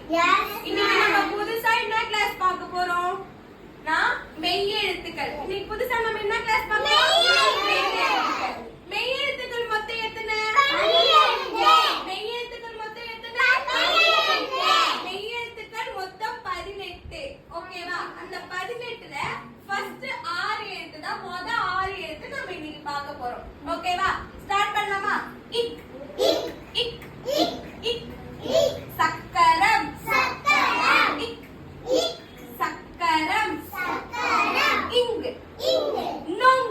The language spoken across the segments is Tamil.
இன்னைக்கு நம்ம புதுசா என்ன கிளாஸ் பார்க்க போறோம்? மெய் எழுத்துக்கள். இன்னைக்கு புதுசா நம்ம என்ன கிளாஸ் பார்க்க போறோம்? மெய் எழுத்துக்கள் மொத்தம் எத்தனை? மெய் எழுத்துக்கள் மொத்தம் எத்தனை? மெய் எழுத்துக்கள் மொத்தம் 18. ஓகேவா? அந்த 18ல ஃபர்ஸ்ட் 6 எழுத்து தான் முத 6 எழுத்து நம்ம இன்னைக்கு பார்க்க போறோம். ஓகேவா? ஸ்டார்ட் பண்ணலாமா? இக் இக் இக் இக் இக் இக் சக்கரம் சக்கரம் இக் இக் சக்கரம் சக்கரம் இங் இங் நொங்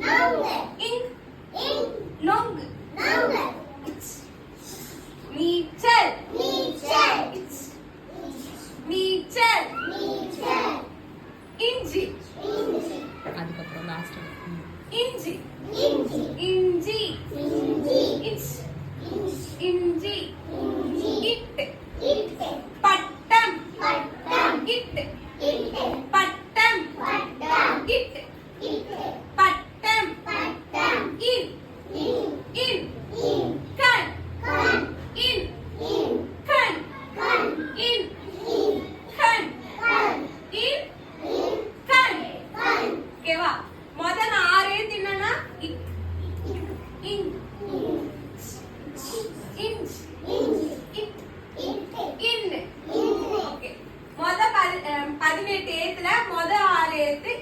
நொங் இங் இங் நொங் நொங் நீச்சல் நீச்சல் நீச்சல் நீச்சல் இஞ்சி இஞ்சி அதுக்கப்புறம் லாஸ்ட் இஞ்சி இஞ்சி இஞ்சி இஞ்சி இஞ்சி இட் இட் பட்டம் பட்டம் இட் இட் பட்டம் பட்டம் இட் இட் பட்டம் பட்டம் இன் இன் இன் கண் கண் இன் இன் கண் கண் இன் இன் கண் கண் இன் இன் கண் கண் ஓகேவா? முதல்ல 6 எழுத்து என்னன்னா இக் இங் இஞ்ச் இட் இன் ஓகே. 18 எழுத்துல முத 6 எழுத்து